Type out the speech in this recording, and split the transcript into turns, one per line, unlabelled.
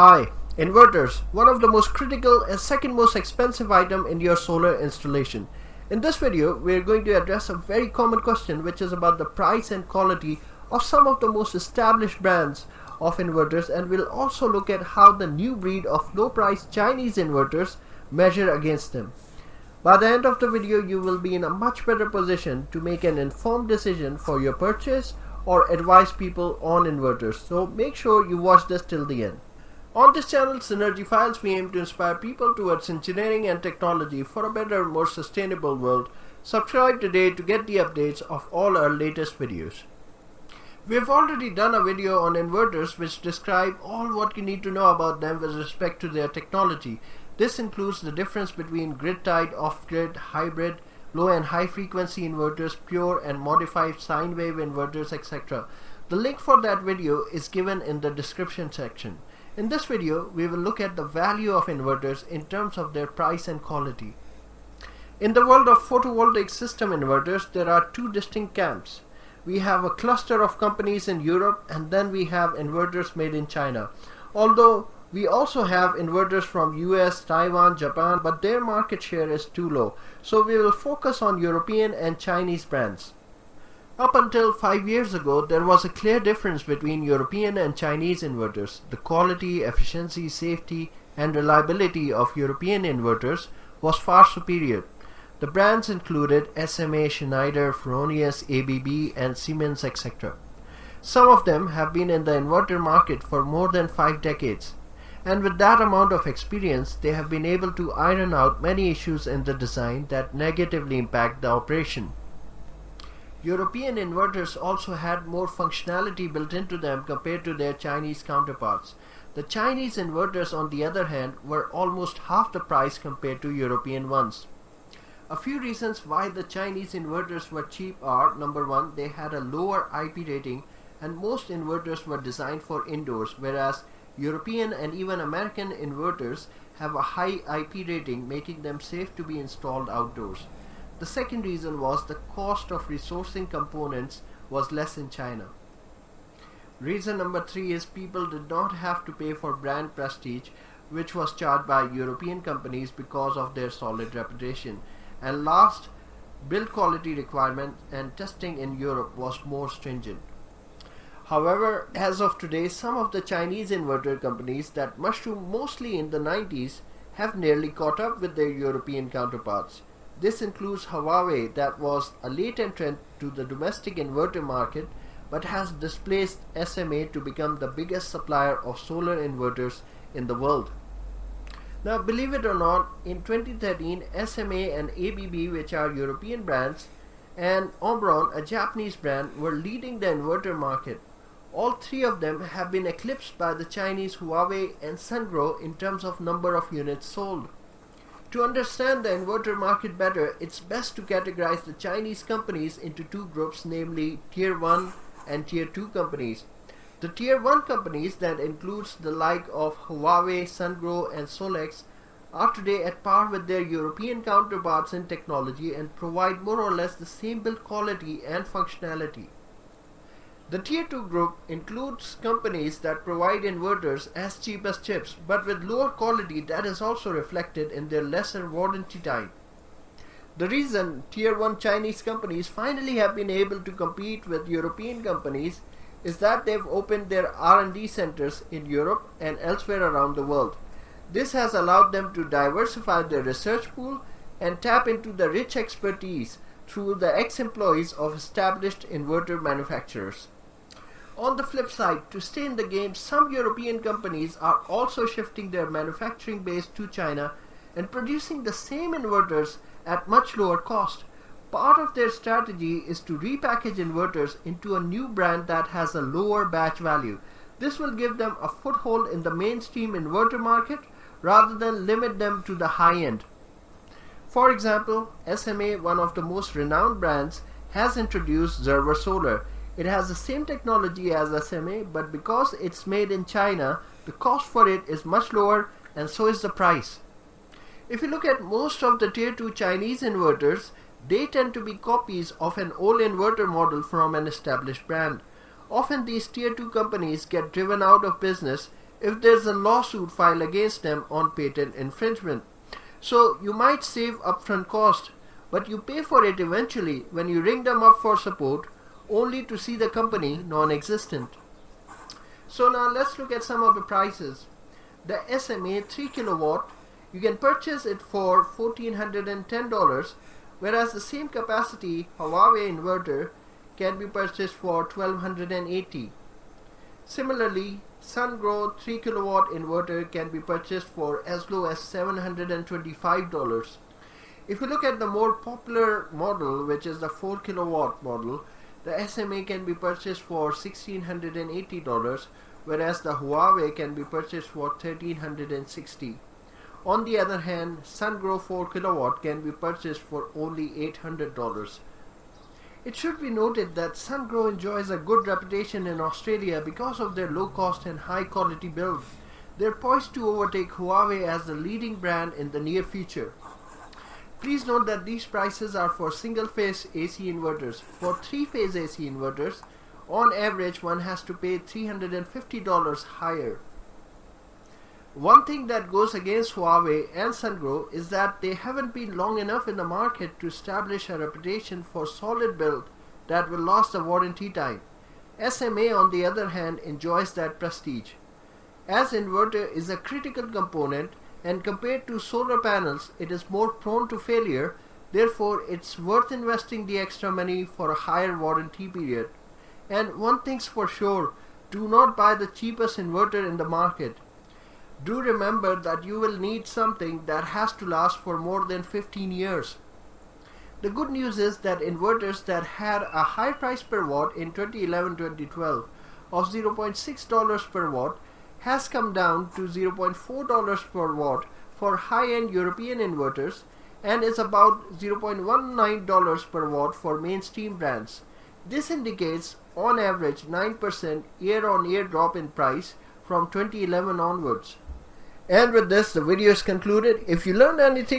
Hi, inverters, one of the most critical and second most expensive item in your solar installation. In this video, we are going to address a very common question, which is about the price and quality of some of the most established brands of inverters, and we'll also look at how the new breed of low-priced Chinese inverters measure against them. By the end of the video, you will be in a much better position to make an informed decision for your purchase or advise people on inverters. So make sure you watch this till the end. On this channel, Synergy Files, we aim to inspire people towards engineering and technology for a better, more sustainable world. Subscribe today to get the updates of all our latest videos. We have already done a video on inverters which describe all what you need to know about them with respect to their technology. This includes the difference between grid-tied, off-grid, hybrid, low and high frequency inverters, pure and modified sine wave inverters, etc. The link for that video is given in the description section. In this video, we will look at the value of inverters in terms of their price and quality. In the world of photovoltaic system inverters, there are two distinct camps. We have a cluster of companies in Europe, and then we have inverters made in China. Although we also have inverters from US, Taiwan, Japan, but their market share is too low. So we will focus on European and Chinese brands. Up until 5 years ago, there was a clear difference between European and Chinese inverters. The quality, efficiency, safety, and reliability of European inverters was far superior. The brands included SMA, Schneider, Fronius, ABB, and Siemens, etc. Some of them have been in the inverter market for more than 5 decades. And with that amount of experience, they have been able to iron out many issues in the design that negatively impact the operation. European inverters also had more functionality built into them compared to their Chinese counterparts. The Chinese inverters, on the other hand, were almost half the price compared to European ones. A few reasons why the Chinese inverters were cheap are: number one, they had a lower IP rating, and most inverters were designed for indoors, whereas European and even American inverters have a high IP rating, making them safe to be installed outdoors. The second reason was the cost of resourcing components was less in China. Reason number three is people did not have to pay for brand prestige, which was charged by European companies because of their solid reputation. And last, build quality requirements and testing in Europe was more stringent. However, as of today, some of the Chinese inverter companies that mushroomed mostly in the 90s have nearly caught up with their European counterparts. This includes Huawei, that was a late entrant to the domestic inverter market but has displaced SMA to become the biggest supplier of solar inverters in the world. Now, believe it or not, in 2013, SMA and ABB, which are European brands, and Omron, a Japanese brand, were leading the inverter market. All three of them have been eclipsed by the Chinese Huawei and Sungrow in terms of number of units sold. To understand the inverter market better, it's best to categorize the Chinese companies into two groups, namely Tier 1 and Tier 2 companies. The Tier 1 companies, that includes the like of Huawei, Sungrow, and Solex, are today at par with their European counterparts in technology and provide more or less the same build quality and functionality. The Tier 2 group includes companies that provide inverters as cheap as chips, but with lower quality that is also reflected in their lesser warranty time. The reason Tier 1 Chinese companies finally have been able to compete with European companies is that they've opened their R&D centers in Europe and elsewhere around the world. This has allowed them to diversify their research pool and tap into the rich expertise through the ex-employees of established inverter manufacturers. On the flip side, to stay in the game, some European companies are also shifting their manufacturing base to China and producing the same inverters at much lower cost. Part of their strategy is to repackage inverters into a new brand that has a lower batch value. This will give them a foothold in the mainstream inverter market rather than limit them to the high end. For example, SMA, one of the most renowned brands, has introduced Zerver Solar. It has the same technology as SMA, but because it's made in China, the cost for it is much lower, and so is the price. If you look at most of the Tier 2 Chinese inverters, they tend to be copies of an old inverter model from an established brand. Often these Tier 2 companies get driven out of business if there's a lawsuit filed against them on patent infringement. So you might save upfront cost, but you pay for it eventually when you ring them up for support, only to see the company non-existent. So now let's look at some of the prices. The SMA 3 kilowatt, you can purchase it for $1,410, whereas the same capacity Huawei inverter can be purchased for $1,280. Similarly, SunGrow 3 kilowatt inverter can be purchased for as low as $725. If you look at the more popular model, which is the 4 kilowatt model, the SMA can be purchased for $1,680, whereas the Huawei can be purchased for $1,360. On the other hand, SunGrow 4 kilowatt can be purchased for only $800. It should be noted that SunGrow enjoys a good reputation in Australia because of their low cost and high quality build. They're poised to overtake Huawei as the leading brand in the near future. Please note that these prices are for single-phase AC inverters. For three-phase AC inverters, on average one has to pay $350 higher. One thing that goes against Huawei and SunGrow is that they haven't been long enough in the market to establish a reputation for solid build that will last the warranty time. SMA, on the other hand, enjoys that prestige. As inverter is a critical component, and compared to solar panels, it is more prone to failure. Therefore, it's worth investing the extra money for a higher warranty period. And one thing's for sure, do not buy the cheapest inverter in the market. Do remember that you will need something that has to last for more than 15 years. The good news is that inverters that had a high price per watt in 2011-2012 of $0.6 per watt has come down to $0.4 per watt for high-end European inverters and is about $0.19 per watt for mainstream brands. This indicates on average 9% year-on-year drop in price from 2011 onwards. And with this, the video is concluded. If you learned anything